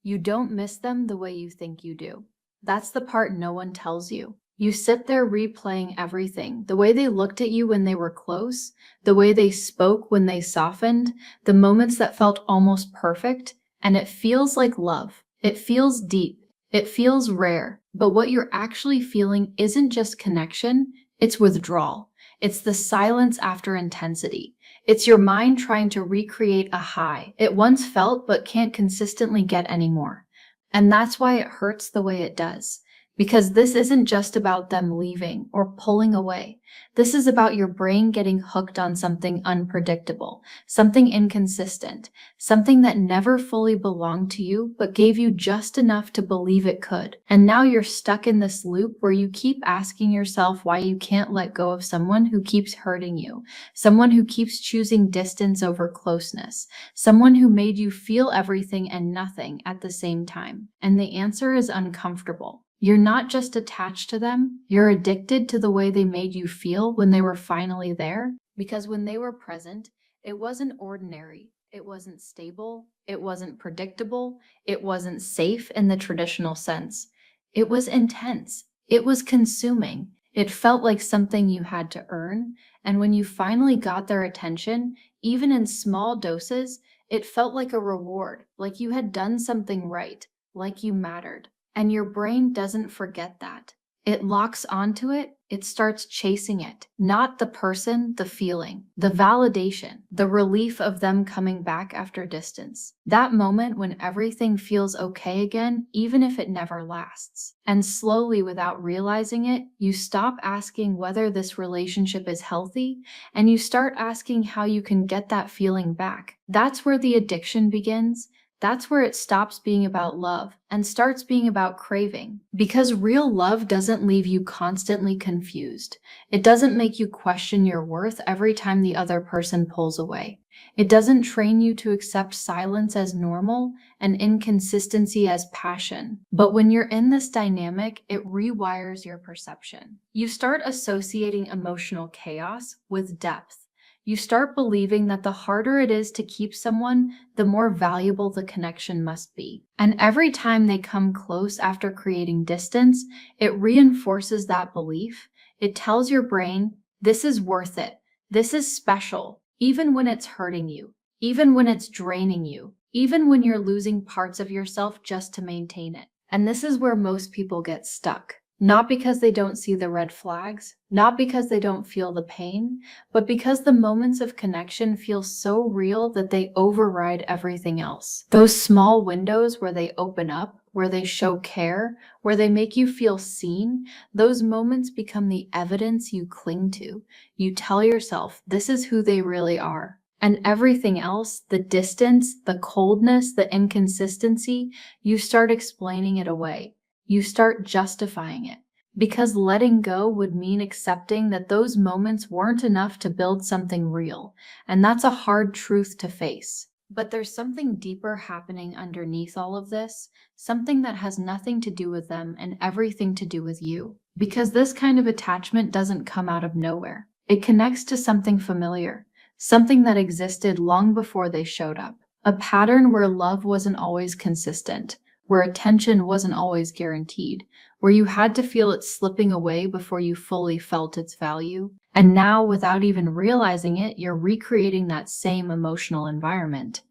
You don't miss them the way you think you do. That's the part no one tells you. You sit there replaying everything, the way they looked at you when they were close, the way they spoke when they softened, the moments that felt almost perfect, and it feels like love. It feels deep. It feels rare. But what you're actually feeling isn't just connection, it's withdrawal. It's the silence after intensity. It's your mind trying to recreate a high it once felt but can't consistently get anymore. And that's why it hurts the way it does. Because this isn't just about them leaving or pulling away. This is about your brain getting hooked on something unpredictable, something inconsistent, something that never fully belonged to you but gave you just enough to believe it could. And now you're stuck in this loop where you keep asking yourself why you can't let go of someone who keeps hurting you, someone who keeps choosing distance over closeness, someone who made you feel everything and nothing at the same time. And the answer is uncomfortable. You're not just attached to them, you're addicted to the way they made you feel when they were finally there. Because when they were present, it wasn't ordinary, it wasn't stable, it wasn't predictable, it wasn't safe in the traditional sense. It was intense, it was consuming, it felt like something you had to earn, and when you finally got their attention, even in small doses, it felt like a reward, like you had done something right, like you mattered. And your brain doesn't forget that. It locks onto it, it starts chasing it. Not the person, the feeling, the validation, the relief of them coming back after distance. That moment when everything feels okay again, even if it never lasts. And slowly, without realizing it, you stop asking whether this relationship is healthy, and you start asking how you can get that feeling back. That's where the addiction begins. That's where it stops being about love and starts being about craving. Because real love doesn't leave you constantly confused. It doesn't make you question your worth every time the other person pulls away. It doesn't train you to accept silence as normal and inconsistency as passion. But when you're in this dynamic, it rewires your perception. You start associating emotional chaos with depth. You start believing that the harder it is to keep someone, the more valuable the connection must be. And every time they come close after creating distance, it reinforces that belief. It tells your brain, this is worth it. This is special, even when it's hurting you, even when it's draining you, even when you're losing parts of yourself just to maintain it. And this is where most people get stuck. Not because they don't see the red flags, not because they don't feel the pain, but because the moments of connection feel so real that they override everything else. Those small windows where they open up, where they show care, where they make you feel seen, those moments become the evidence you cling to. You tell yourself, this is who they really are. And everything else, the distance, the coldness, the inconsistency, you start explaining it away. You start justifying it. Because letting go would mean accepting that those moments weren't enough to build something real, and that's a hard truth to face. But there's something deeper happening underneath all of this, something that has nothing to do with them and everything to do with you. Because this kind of attachment doesn't come out of nowhere. It connects to something familiar, something that existed long before they showed up. A pattern where love wasn't always consistent, where attention wasn't always guaranteed, where you had to feel it slipping away before you fully felt its value. And now, without even realizing it, you're recreating that same emotional environment.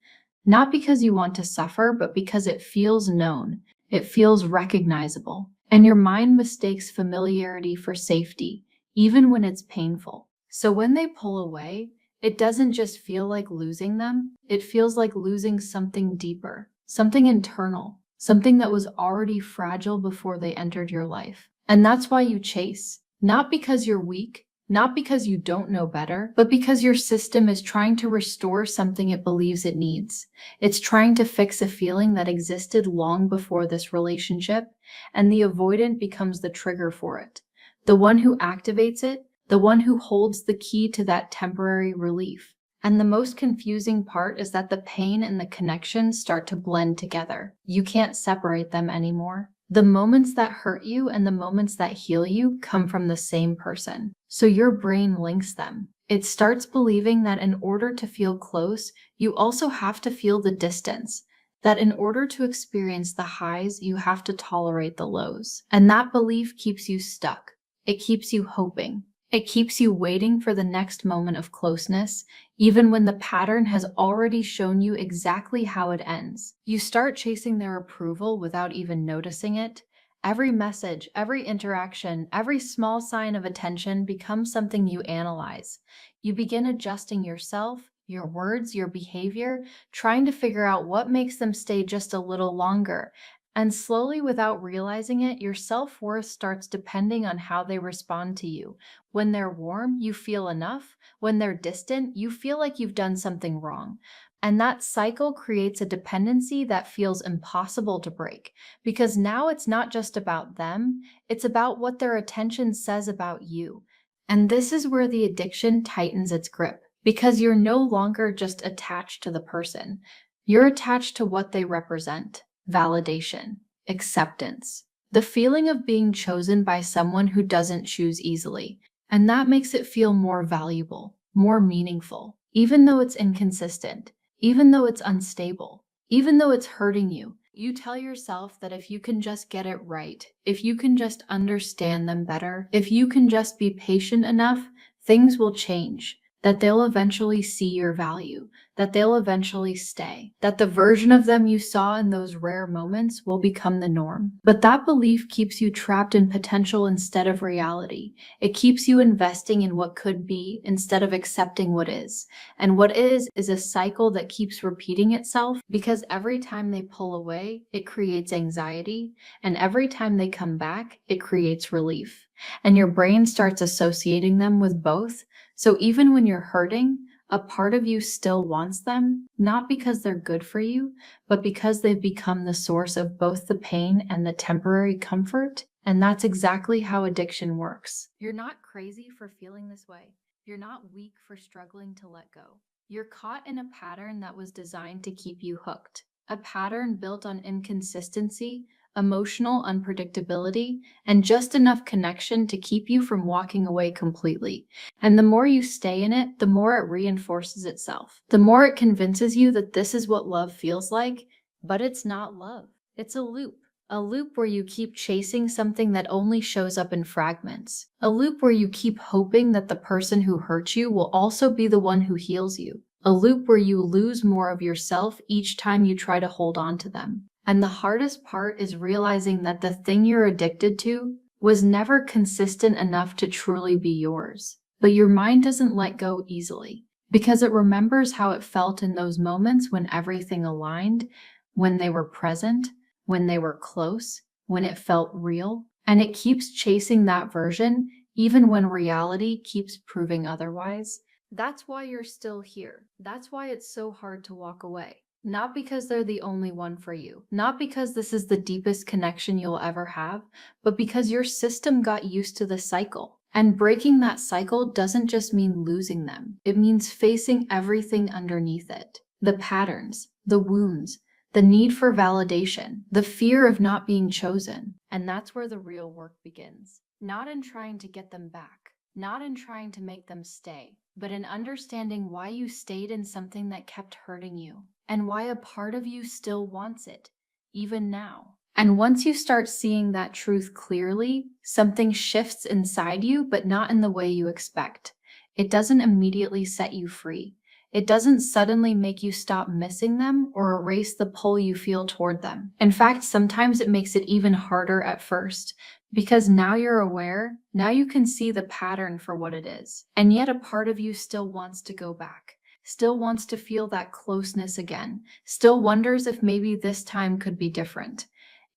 Not because you want to suffer, but because it feels known, it feels recognizable, and your mind mistakes familiarity for safety, even when it's painful. So when they pull away, it doesn't just feel like losing them, it feels like losing something deeper, something internal. Something that was already fragile before they entered your life. And that's why you chase. Not because you're weak, not because you don't know better, but because your system is trying to restore something it believes it needs. It's trying to fix a feeling that existed long before this relationship, and the avoidant becomes the trigger for it. The one who activates it, the one who holds the key to that temporary relief. And the most confusing part is that the pain and the connection start to blend together. You can't separate them anymore. The moments that hurt you and the moments that heal you come from the same person. So your brain links them. It starts believing that in order to feel close, you also have to feel the distance. that in order to experience the highs, you have to tolerate the lows. And that belief keeps you stuck. It keeps you hoping. It keeps you waiting for the next moment of closeness, even when the pattern has already shown you exactly how it ends. You start chasing their approval without even noticing it. Every message, every interaction, every small sign of attention becomes something you analyze. You begin adjusting yourself, your words, your behavior, trying to figure out what makes them stay just a little longer. And slowly, without realizing it, your self-worth starts depending on how they respond to you. When they're warm, you feel enough. When they're distant, you feel like you've done something wrong. And that cycle creates a dependency that feels impossible to break, because now it's not just about them, it's about what their attention says about you. And this is where the addiction tightens its grip, because you're no longer just attached to the person. You're attached to what they represent: validation, acceptance, the feeling of being chosen by someone who doesn't choose easily. And that makes it feel more valuable, more meaningful, even though it's inconsistent, even though it's unstable, even though it's hurting you. You tell yourself that if you can just get it right, if you can just understand them better, if you can just be patient enough, things will change. That they'll eventually see your value, that they'll eventually stay, that the version of them you saw in those rare moments will become the norm. But that belief keeps you trapped in potential instead of reality. It keeps you investing in what could be instead of accepting what is. And what is a cycle that keeps repeating itself, because every time they pull away, it creates anxiety, and every time they come back, it creates relief. And your brain starts associating them with both. So even when you're hurting, a part of you still wants them, not because they're good for you, but because they've become the source of both the pain and the temporary comfort. And that's exactly how addiction works. You're not crazy for feeling this way. You're not weak for struggling to let go. You're caught in a pattern that was designed to keep you hooked. A pattern built on inconsistency, emotional unpredictability, and just enough connection to keep you from walking away completely. And the more you stay in it, the more it reinforces itself. The more it convinces you that this is what love feels like, but it's not love. It's a loop. A loop where you keep chasing something that only shows up in fragments. A loop where you keep hoping that the person who hurt you will also be the one who heals you. A loop where you lose more of yourself each time you try to hold on to them. And the hardest part is realizing that the thing you're addicted to was never consistent enough to truly be yours. But your mind doesn't let go easily, because it remembers how it felt in those moments when everything aligned, when they were present, when they were close, when it felt real. And it keeps chasing that version, even when reality keeps proving otherwise. That's why you're still here. That's why it's so hard to walk away. Not because they're the only one for you, not because this is the deepest connection you'll ever have, but because your system got used to the cycle. And breaking that cycle doesn't just mean losing them. It means facing everything underneath it. The patterns, the wounds, the need for validation, the fear of not being chosen. And that's where the real work begins. Not in trying to get them back, not in trying to make them stay, but in understanding why you stayed in something that kept hurting you. And why a part of you still wants it, even now. And once you start seeing that truth clearly, something shifts inside you, but not in the way you expect. It doesn't immediately set you free. It doesn't suddenly make you stop missing them or erase the pull you feel toward them. In fact, sometimes it makes it even harder at first, because now you're aware, now you can see the pattern for what it is. And yet a part of you still wants to go back. Still wants to feel that closeness again, still wonders if maybe this time could be different.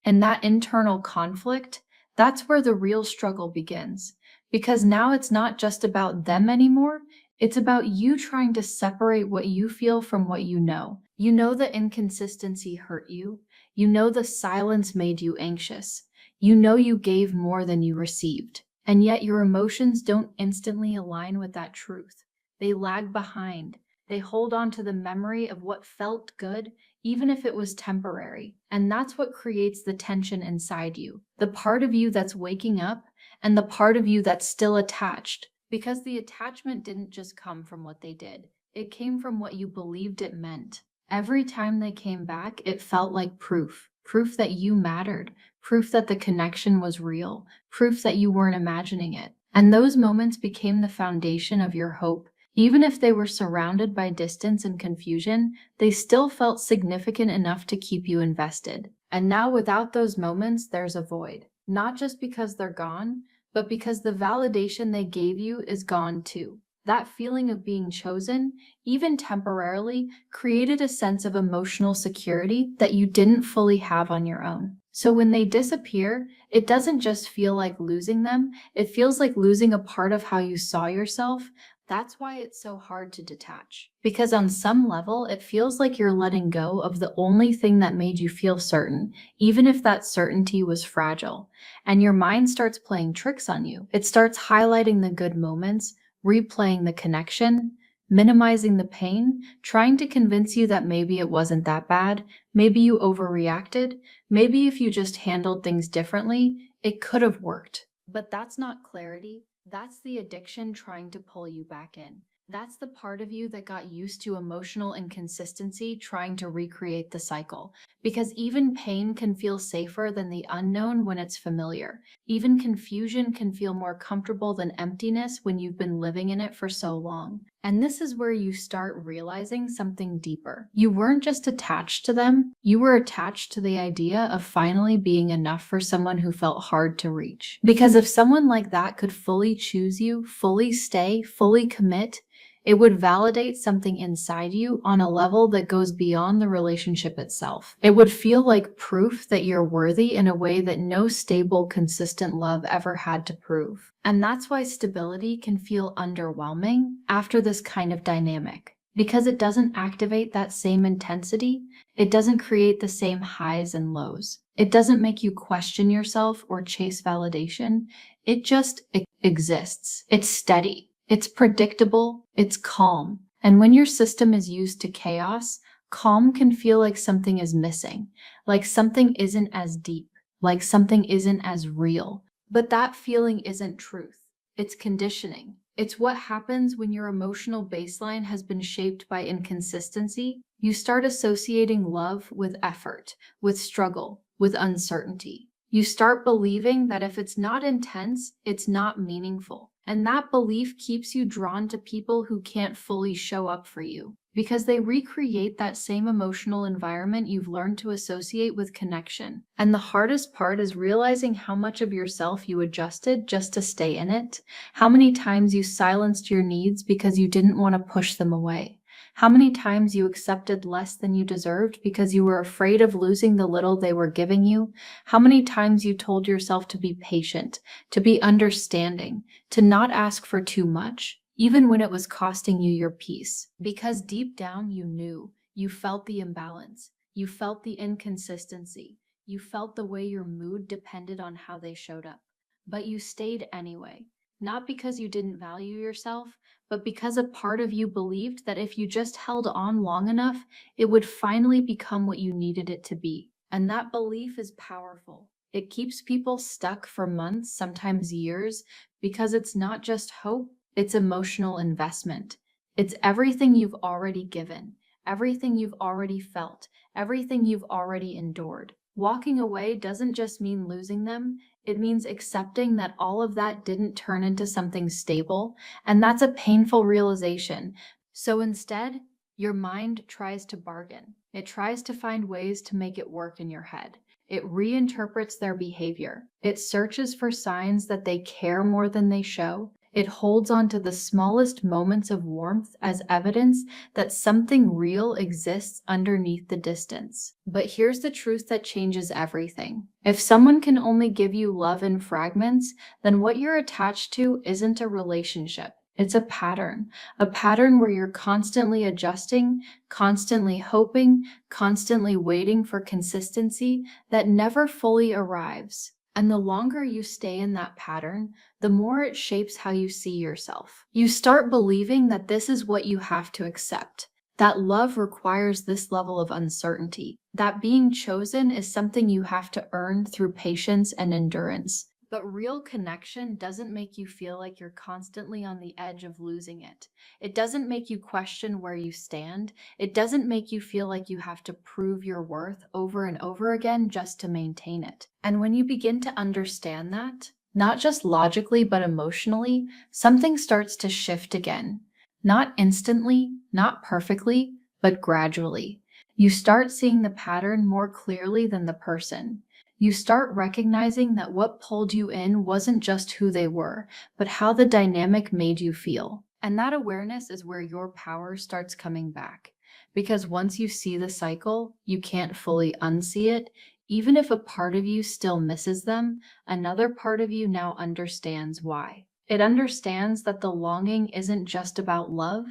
And that internal conflict, that's where the real struggle begins. Because now it's not just about them anymore, it's about you trying to separate what you feel from what you know. You know the inconsistency hurt you. You know the silence made you anxious. You know you gave more than you received. And yet your emotions don't instantly align with that truth. They lag behind. They hold on to the memory of what felt good, even if it was temporary. And that's what creates the tension inside you. The part of you that's waking up and the part of you that's still attached. Because the attachment didn't just come from what they did. It came from what you believed it meant. Every time they came back, it felt like proof. Proof that you mattered. Proof that the connection was real. Proof that you weren't imagining it. And those moments became the foundation of your hope. Even if they were surrounded by distance and confusion, they still felt significant enough to keep you invested. And now, without those moments, there's a void. Not just because they're gone, but because the validation they gave you is gone too. That feeling of being chosen, even temporarily, created a sense of emotional security that you didn't fully have on your own. So when they disappear, it doesn't just feel like losing them, it feels like losing a part of how you saw yourself. That's why it's so hard to detach. Because on some level, it feels like you're letting go of the only thing that made you feel certain, even if that certainty was fragile. And your mind starts playing tricks on you. It starts highlighting the good moments, replaying the connection, minimizing the pain, trying to convince you that maybe it wasn't that bad, maybe you overreacted, maybe if you just handled things differently, it could have worked. But that's not clarity. That's the addiction trying to pull you back in. That's the part of you that got used to emotional inconsistency trying to recreate the cycle. Because even pain can feel safer than the unknown when it's familiar. Even confusion can feel more comfortable than emptiness when you've been living in it for so long. And this is where you start realizing something deeper. You weren't just attached to them, you were attached to the idea of finally being enough for someone who felt hard to reach. Because if someone like that could fully choose you, fully stay, fully commit, it would validate something inside you on a level that goes beyond the relationship itself. It would feel like proof that you're worthy in a way that no stable, consistent love ever had to prove. And that's why stability can feel underwhelming after this kind of dynamic. Because it doesn't activate that same intensity, it doesn't create the same highs and lows. It doesn't make you question yourself or chase validation. It just exists. It's steady. It's predictable, it's calm. And when your system is used to chaos, calm can feel like something is missing, like something isn't as deep, like something isn't as real. But that feeling isn't truth. It's conditioning. It's what happens when your emotional baseline has been shaped by inconsistency. You start associating love with effort, with struggle, with uncertainty. You start believing that if it's not intense, it's not meaningful. And that belief keeps you drawn to people who can't fully show up for you, because they recreate that same emotional environment you've learned to associate with connection. And the hardest part is realizing how much of yourself you adjusted just to stay in it, how many times you silenced your needs because you didn't want to push them away. How many times you accepted less than you deserved because you were afraid of losing the little they were giving you. How many times you told yourself to be patient, to be understanding, to not ask for too much, even when it was costing you your peace. Because deep down you knew, you felt the imbalance, you felt the inconsistency, you felt the way your mood depended on how they showed up. But you stayed anyway. Not because you didn't value yourself, but because a part of you believed that if you just held on long enough, it would finally become what you needed it to be. And that belief is powerful. It keeps people stuck for months, sometimes years, because it's not just hope, it's emotional investment. It's everything you've already given, everything you've already felt, everything you've already endured. Walking away doesn't just mean losing them, it means accepting that all of that didn't turn into something stable, and that's a painful realization. So instead, your mind tries to bargain. It tries to find ways to make it work in your head. It reinterprets their behavior. It searches for signs that they care more than they show. It holds on to the smallest moments of warmth as evidence that something real exists underneath the distance. But here's the truth that changes everything. If someone can only give you love in fragments, then what you're attached to isn't a relationship. It's a pattern where you're constantly adjusting, constantly hoping, constantly waiting for consistency that never fully arrives. And the longer you stay in that pattern, the more it shapes how you see yourself. You start believing that this is what you have to accept, that love requires this level of uncertainty, that being chosen is something you have to earn through patience and endurance. But real connection doesn't make you feel like you're constantly on the edge of losing it. It doesn't make you question where you stand. It doesn't make you feel like you have to prove your worth over and over again just to maintain it. And when you begin to understand that, not just logically but emotionally, something starts to shift again. Not instantly, not perfectly, but gradually. You start seeing the pattern more clearly than the person. You start recognizing that what pulled you in wasn't just who they were, but how the dynamic made you feel. And that awareness is where your power starts coming back. Because once you see the cycle, you can't fully unsee it. Even if a part of you still misses them, another part of you now understands why. It understands that the longing isn't just about love,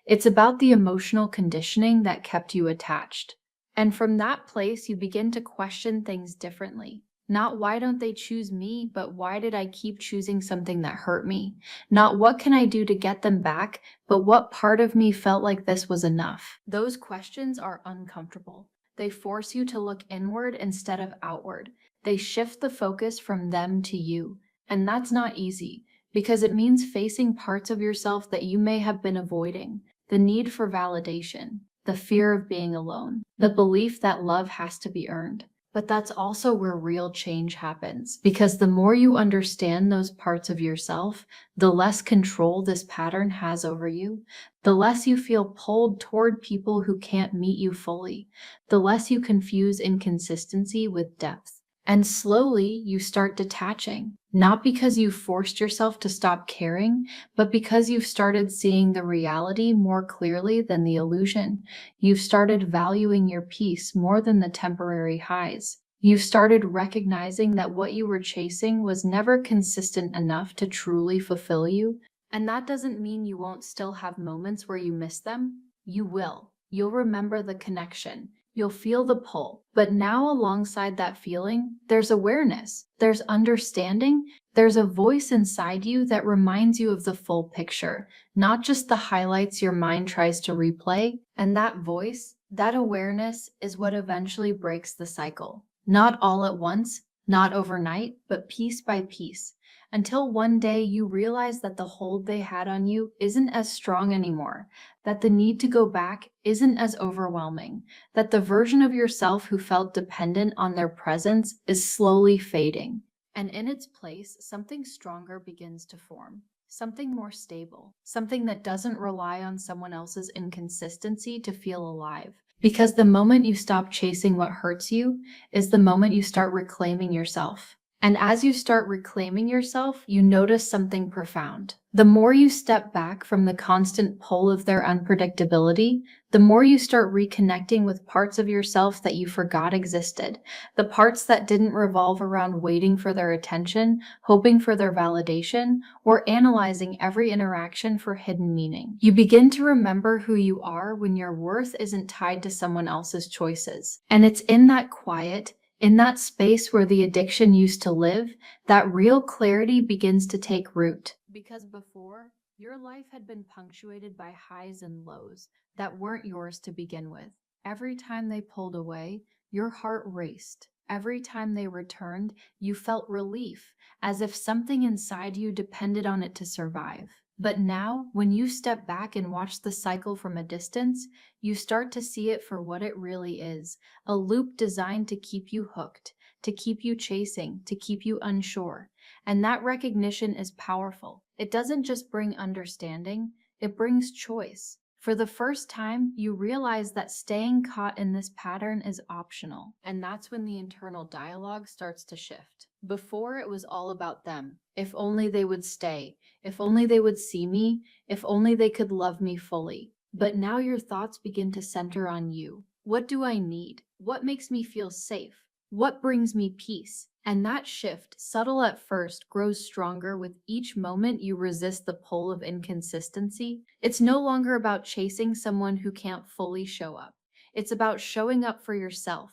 it's about the emotional conditioning that kept you attached. And from that place, you begin to question things differently. Not why don't they choose me, but why did I keep choosing something that hurt me? Not what can I do to get them back, but what part of me felt like this was enough? Those questions are uncomfortable. They force you to look inward instead of outward. They shift the focus from them to you. And that's not easy, because it means facing parts of yourself that you may have been avoiding. The need for validation, the fear of being alone, the belief that love has to be earned. But that's also where real change happens, because the more you understand those parts of yourself, the less control this pattern has over you, the less you feel pulled toward people who can't meet you fully, the less you confuse inconsistency with depth. And slowly you start detaching, not because you forced yourself to stop caring, but because you've started seeing the reality more clearly than the illusion. You've started valuing your peace more than the temporary highs. You've started recognizing that what you were chasing was never consistent enough to truly fulfill you. And that doesn't mean you won't still have moments where you miss them. You will. You'll remember the connection. You'll feel the pull. But now, alongside that feeling, there's awareness, there's understanding, there's a voice inside you that reminds you of the full picture, not just the highlights your mind tries to replay. And that voice, that awareness, is what eventually breaks the cycle. Not all at once, not overnight, but piece by piece. Until one day you realize that the hold they had on you isn't as strong anymore, that the need to go back isn't as overwhelming, that the version of yourself who felt dependent on their presence is slowly fading. And in its place, something stronger begins to form. Something more stable. Something that doesn't rely on someone else's inconsistency to feel alive. Because the moment you stop chasing what hurts you is the moment you start reclaiming yourself. And as you start reclaiming yourself, you notice something profound. The more you step back from the constant pull of their unpredictability, the more you start reconnecting with parts of yourself that you forgot existed. The parts that didn't revolve around waiting for their attention, hoping for their validation, or analyzing every interaction for hidden meaning. You begin to remember who you are when your worth isn't tied to someone else's choices. And it's in that quiet, in that space where the addiction used to live, that real clarity begins to take root. Because before, your life had been punctuated by highs and lows that weren't yours to begin with. Every time they pulled away, your heart raced. Every time they returned, you felt relief, as if something inside you depended on it to survive. But now, when you step back and watch the cycle from a distance, you start to see it for what it really is, a loop designed to keep you hooked, to keep you chasing, to keep you unsure. And that recognition is powerful. It doesn't just bring understanding, it brings choice. For the first time, you realize that staying caught in this pattern is optional. And that's when the internal dialogue starts to shift. Before, it was all about them. If only they would stay. If only they would see me. If only they could love me fully. But now your thoughts begin to center on you. What do I need? What makes me feel safe? What brings me peace? And that shift, subtle at first, grows stronger with each moment you resist the pull of inconsistency. It's no longer about chasing someone who can't fully show up. It's about showing up for yourself,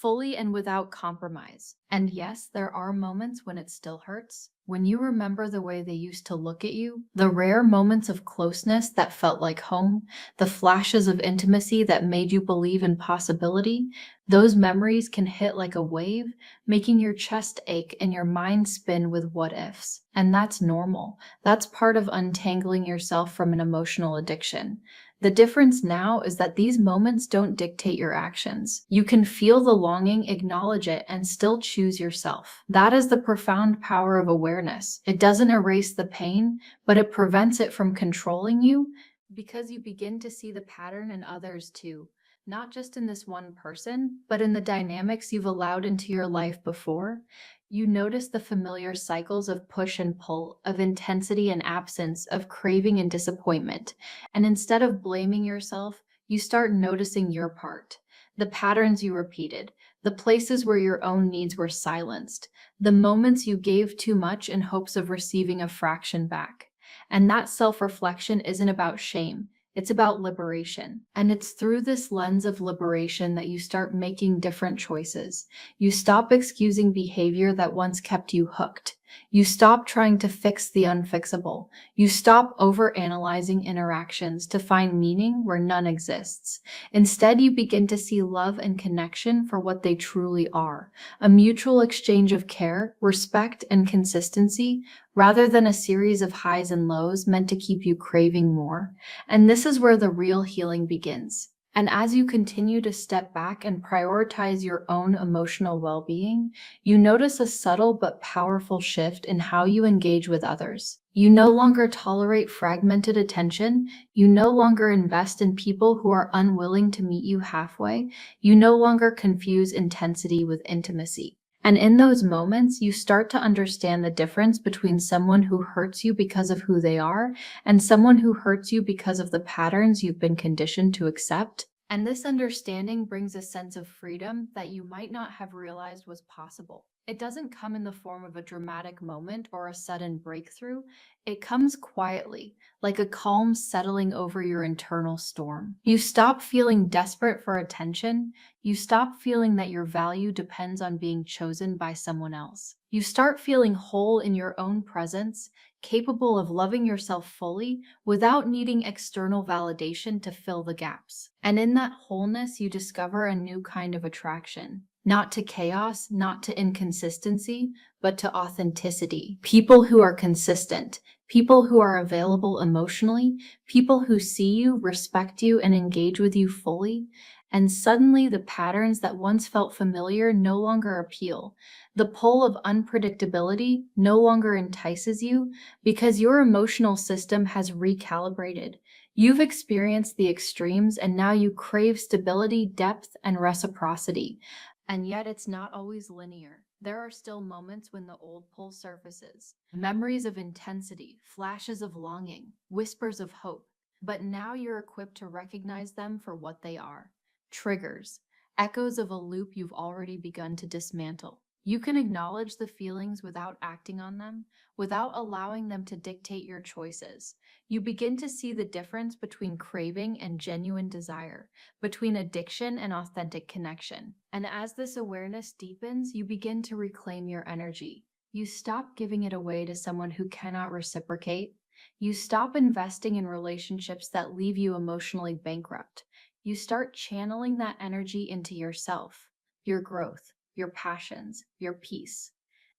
fully and without compromise. And yes, there are moments when it still hurts. When you remember the way they used to look at you, the rare moments of closeness that felt like home, the flashes of intimacy that made you believe in possibility, those memories can hit like a wave, making your chest ache and your mind spin with what ifs. And that's normal. That's part of untangling yourself from an emotional addiction. The difference now is that these moments don't dictate your actions. You can feel the longing, acknowledge it, and still choose yourself. That is the profound power of awareness. It doesn't erase the pain, but it prevents it from controlling you because you begin to see the pattern in others too. Not just in this one person, but in the dynamics you've allowed into your life before. You notice the familiar cycles of push and pull, of intensity and absence, of craving and disappointment. And instead of blaming yourself, you start noticing your part. The patterns you repeated, the places where your own needs were silenced, the moments you gave too much in hopes of receiving a fraction back. And that self-reflection isn't about shame. It's about liberation. And it's through this lens of liberation that you start making different choices. You stop excusing behavior that once kept you hooked. You stop trying to fix the unfixable. You stop overanalyzing interactions to find meaning where none exists. Instead, you begin to see love and connection for what they truly are, a mutual exchange of care, respect, and consistency, rather than a series of highs and lows meant to keep you craving more. And this is where the real healing begins. And as you continue to step back and prioritize your own emotional well-being, you notice a subtle but powerful shift in how you engage with others. You no longer tolerate fragmented attention. You no longer invest in people who are unwilling to meet you halfway. You no longer confuse intensity with intimacy. And in those moments, you start to understand the difference between someone who hurts you because of who they are and someone who hurts you because of the patterns you've been conditioned to accept. And this understanding brings a sense of freedom that you might not have realized was possible. It doesn't come in the form of a dramatic moment or a sudden breakthrough. It comes quietly, like a calm settling over your internal storm. You stop feeling desperate for attention. You stop feeling that your value depends on being chosen by someone else. You start feeling whole in your own presence, capable of loving yourself fully without needing external validation to fill the gaps. And in that wholeness, you discover a new kind of attraction. Not to chaos, not to inconsistency, but to authenticity. People who are consistent, people who are available emotionally, people who see you, respect you, and engage with you fully. And suddenly the patterns that once felt familiar no longer appeal. The pull of unpredictability no longer entices you because your emotional system has recalibrated. You've experienced the extremes and now you crave stability, depth, and reciprocity. And yet it's not always linear. There are still moments when the old pull surfaces. Memories of intensity, flashes of longing, whispers of hope. But now you're equipped to recognize them for what they are. Triggers, echoes of a loop you've already begun to dismantle. You can acknowledge the feelings without acting on them, without allowing them to dictate your choices. You begin to see the difference between craving and genuine desire, between addiction and authentic connection. And as this awareness deepens, you begin to reclaim your energy. You stop giving it away to someone who cannot reciprocate. You stop investing in relationships that leave you emotionally bankrupt. You start channeling that energy into yourself, your growth, your passions, your peace.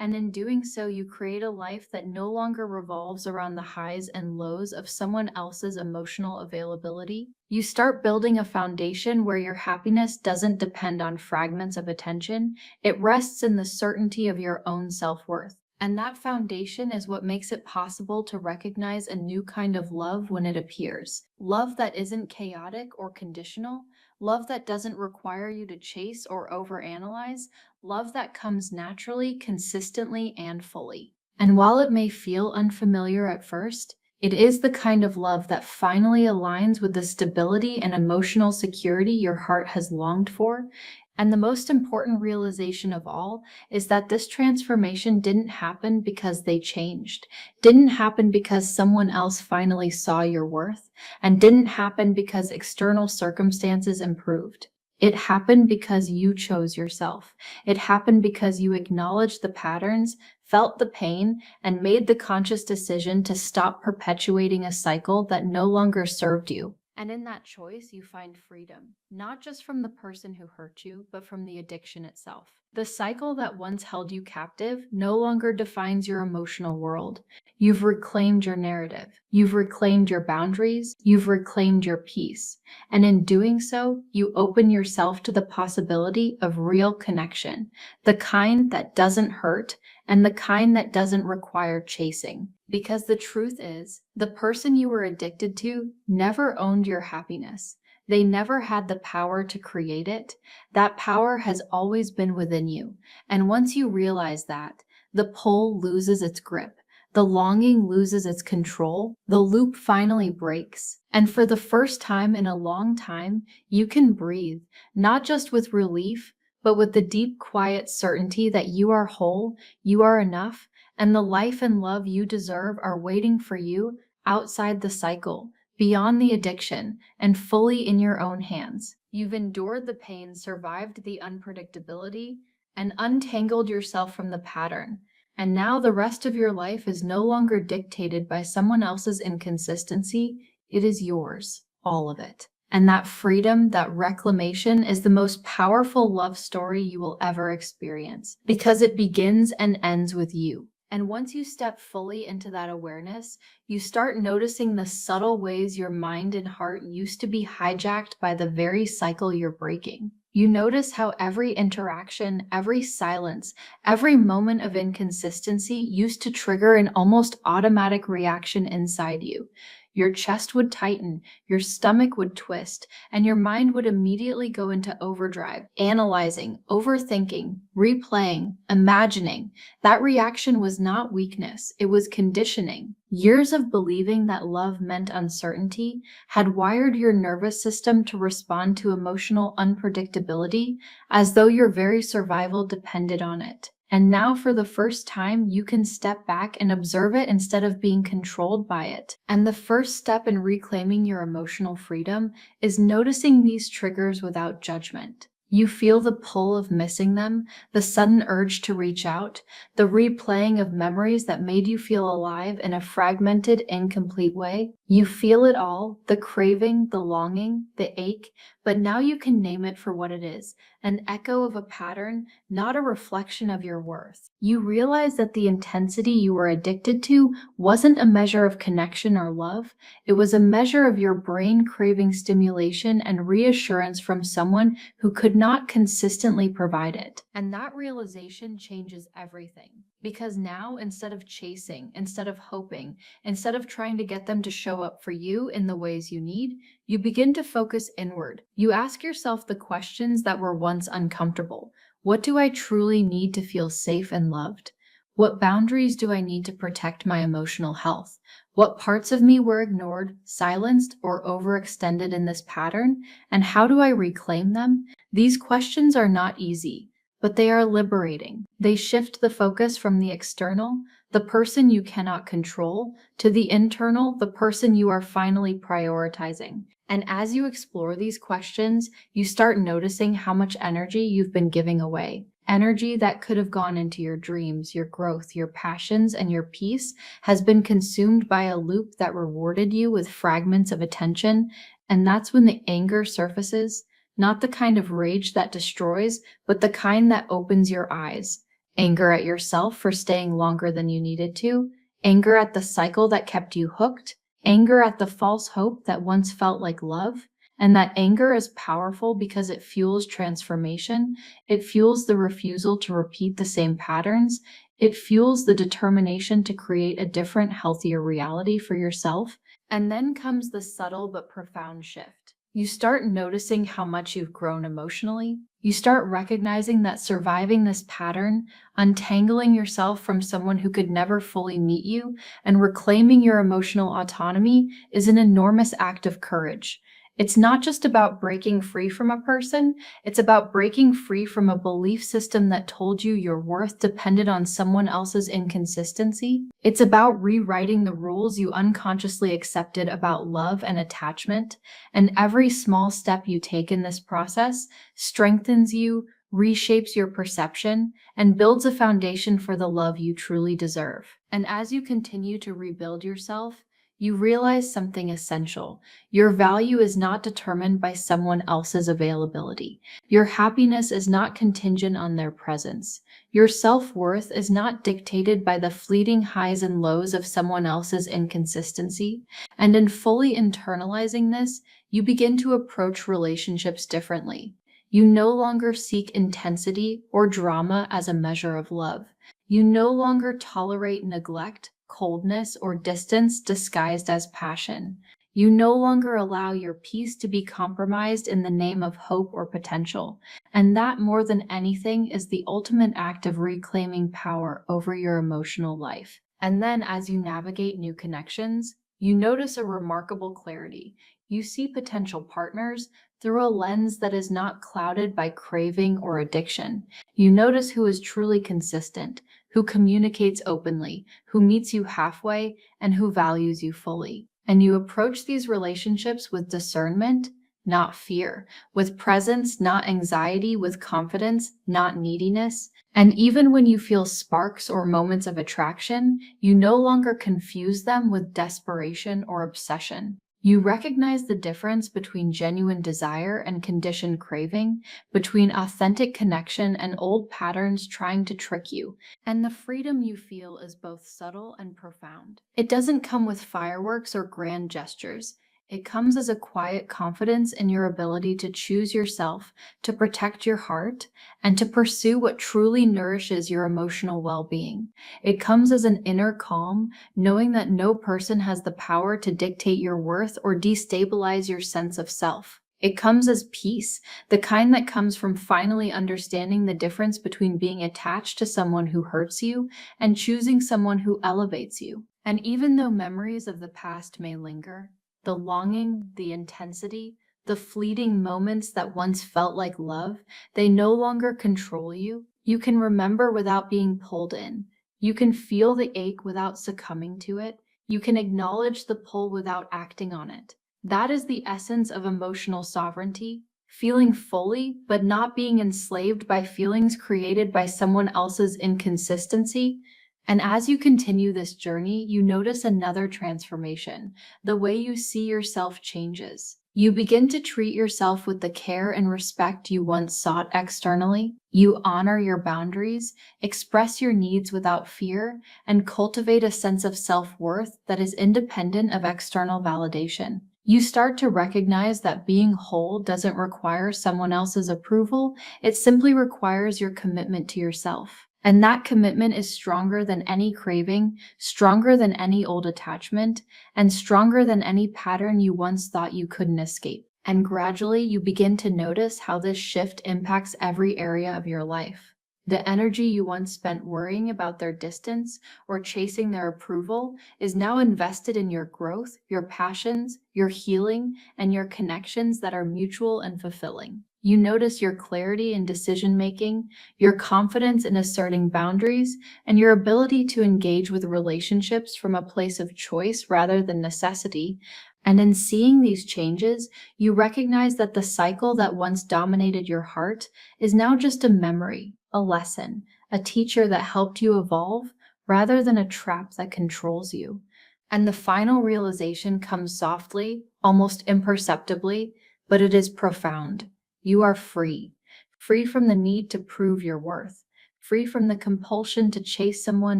And in doing so, you create a life that no longer revolves around the highs and lows of someone else's emotional availability. You start building a foundation where your happiness doesn't depend on fragments of attention. It rests in the certainty of your own self-worth. And that foundation is what makes it possible to recognize a new kind of love when it appears. Love that isn't chaotic or conditional. Love that doesn't require you to chase or overanalyze. Love that comes naturally, consistently, and fully. And while it may feel unfamiliar at first, it is the kind of love that finally aligns with the stability and emotional security your heart has longed for. And the most important realization of all is that this transformation didn't happen because they changed, didn't happen because someone else finally saw your worth, and didn't happen because external circumstances improved. It happened because you chose yourself. It happened because you acknowledged the patterns, felt the pain, and made the conscious decision to stop perpetuating a cycle that no longer served you. And in that choice, you find freedom, not just from the person who hurt you, but from the addiction itself. The cycle that once held you captive no longer defines your emotional world. You've reclaimed your narrative. You've reclaimed your boundaries. You've reclaimed your peace. And in doing so, you open yourself to the possibility of real connection, the kind that doesn't hurt and the kind that doesn't require chasing. Because the truth is, the person you were addicted to never owned your happiness. They never had the power to create it. That power has always been within you. And once you realize that, the pull loses its grip. The longing loses its control, the loop finally breaks, and for the first time in a long time, you can breathe, not just with relief, but with the deep, quiet certainty that you are whole, you are enough, and the life and love you deserve are waiting for you outside the cycle, beyond the addiction, and fully in your own hands. You've endured the pain, survived the unpredictability, and untangled yourself from the pattern. And now the rest of your life is no longer dictated by someone else's inconsistency. It is yours, all of it. And that freedom, that reclamation is the most powerful love story you will ever experience because it begins and ends with you. And once you step fully into that awareness, you start noticing the subtle ways your mind and heart used to be hijacked by the very cycle you're breaking. You notice how every interaction, every silence, every moment of inconsistency used to trigger an almost automatic reaction inside you. Your chest would tighten, your stomach would twist, and your mind would immediately go into overdrive, analyzing, overthinking, replaying, imagining. That reaction was not weakness, it was conditioning. Years of believing that love meant uncertainty had wired your nervous system to respond to emotional unpredictability as though your very survival depended on it. And now, for the first time, you can step back and observe it instead of being controlled by it. And the first step in reclaiming your emotional freedom is noticing these triggers without judgment. You feel the pull of missing them, the sudden urge to reach out, the replaying of memories that made you feel alive in a fragmented, incomplete way. You feel it all, the craving, the longing, the ache, but now you can name it for what it is, an echo of a pattern, not a reflection of your worth. You realize that the intensity you were addicted to wasn't a measure of connection or love. It was a measure of your brain craving stimulation and reassurance from someone who could not consistently provide it. And that realization changes everything. Because now, instead of chasing, instead of hoping, instead of trying to get them to show up for you in the ways you need, you begin to focus inward. You ask yourself the questions that were once uncomfortable. What do I truly need to feel safe and loved? What boundaries do I need to protect my emotional health? What parts of me were ignored, silenced, or overextended in this pattern? And how do I reclaim them? These questions are not easy, but they are liberating. They shift the focus from the external, the person you cannot control, to the internal, the person you are finally prioritizing. And as you explore these questions, you start noticing how much energy you've been giving away. Energy that could have gone into your dreams, your growth, your passions, and your peace has been consumed by a loop that rewarded you with fragments of attention. And that's when the anger surfaces. Not the kind of rage that destroys, but the kind that opens your eyes. Anger at yourself for staying longer than you needed to. Anger at the cycle that kept you hooked. Anger at the false hope that once felt like love. And that anger is powerful because it fuels transformation. It fuels the refusal to repeat the same patterns. It fuels the determination to create a different, healthier reality for yourself. And then comes the subtle but profound shift. You start noticing how much you've grown emotionally. You start recognizing that surviving this pattern, untangling yourself from someone who could never fully meet you, and reclaiming your emotional autonomy is an enormous act of courage. It's not just about breaking free from a person, it's about breaking free from a belief system that told you your worth depended on someone else's inconsistency. It's about rewriting the rules you unconsciously accepted about love and attachment, and every small step you take in this process strengthens you, reshapes your perception, and builds a foundation for the love you truly deserve. And as you continue to rebuild yourself, you realize something essential. Your value is not determined by someone else's availability. Your happiness is not contingent on their presence. Your self-worth is not dictated by the fleeting highs and lows of someone else's inconsistency. And in fully internalizing this, you begin to approach relationships differently. You no longer seek intensity or drama as a measure of love. You no longer tolerate neglect, coldness, or distance disguised as passion. You no longer allow your peace to be compromised in the name of hope or potential. And that, more than anything, is the ultimate act of reclaiming power over your emotional life. And then, as you navigate new connections, you notice a remarkable clarity. You see potential partners through a lens that is not clouded by craving or addiction. You notice who is truly consistent, who communicates openly, who meets you halfway, and who values you fully. And you approach these relationships with discernment, not fear, with presence, not anxiety, with confidence, not neediness. And even when you feel sparks or moments of attraction, you no longer confuse them with desperation or obsession. You recognize the difference between genuine desire and conditioned craving, between authentic connection and old patterns trying to trick you. And the freedom you feel is both subtle and profound. It doesn't come with fireworks or grand gestures. It comes as a quiet confidence in your ability to choose yourself, to protect your heart, and to pursue what truly nourishes your emotional well-being. It comes as an inner calm, knowing that no person has the power to dictate your worth or destabilize your sense of self. It comes as peace, the kind that comes from finally understanding the difference between being attached to someone who hurts you and choosing someone who elevates you. And even though memories of the past may linger, the longing, the intensity, the fleeting moments that once felt like love, they no longer control you. You can remember without being pulled in. You can feel the ache without succumbing to it. You can acknowledge the pull without acting on it. That is the essence of emotional sovereignty, feeling fully, but not being enslaved by feelings created by someone else's inconsistency. And as you continue this journey, you notice another transformation. The way you see yourself changes. You begin to treat yourself with the care and respect you once sought externally. You honor your boundaries, express your needs without fear, and cultivate a sense of self-worth that is independent of external validation. You start to recognize that being whole doesn't require someone else's approval, it simply requires your commitment to yourself. And that commitment is stronger than any craving, stronger than any old attachment, and stronger than any pattern you once thought you couldn't escape. And gradually, you begin to notice how this shift impacts every area of your life. The energy you once spent worrying about their distance or chasing their approval is now invested in your growth, your passions, your healing, and your connections that are mutual and fulfilling. You notice your clarity in decision-making, your confidence in asserting boundaries, and your ability to engage with relationships from a place of choice rather than necessity. And in seeing these changes, you recognize that the cycle that once dominated your heart is now just a memory, a lesson, a teacher that helped you evolve rather than a trap that controls you. And the final realization comes softly, almost imperceptibly, but it is profound. You are free, free from the need to prove your worth, free from the compulsion to chase someone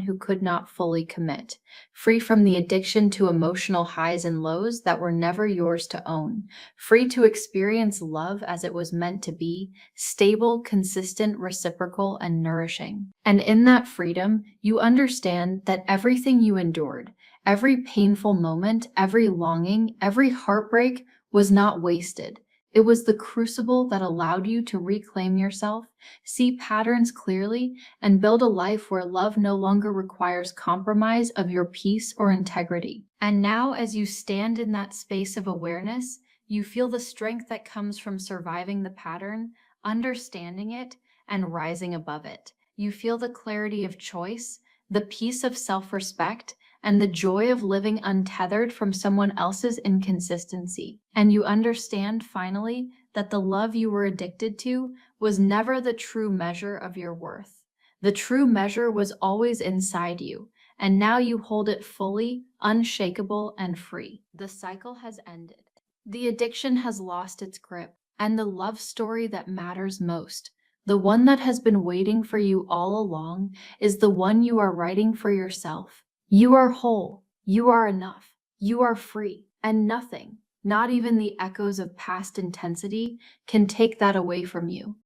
who could not fully commit, free from the addiction to emotional highs and lows that were never yours to own, free to experience love as it was meant to be, stable, consistent, reciprocal, and nourishing. And in that freedom, you understand that everything you endured, every painful moment, every longing, every heartbreak was not wasted. It was the crucible that allowed you to reclaim yourself, see patterns clearly, and build a life where love no longer requires compromise of your peace or integrity. And now, as you stand in that space of awareness, You feel the strength that comes from surviving the pattern, understanding it, and rising above it. You feel the clarity of choice, the peace of self-respect, and the joy of living untethered from someone else's inconsistency. And you understand, finally, that the love you were addicted to was never the true measure of your worth. The true measure was always inside you, and now you hold it fully, unshakable, and free. The cycle has ended. The addiction has lost its grip, and the love story that matters most, the one that has been waiting for you all along, is the one you are writing for yourself. You are whole, you are enough, you are free, and nothing, not even the echoes of past intensity, can take that away from you.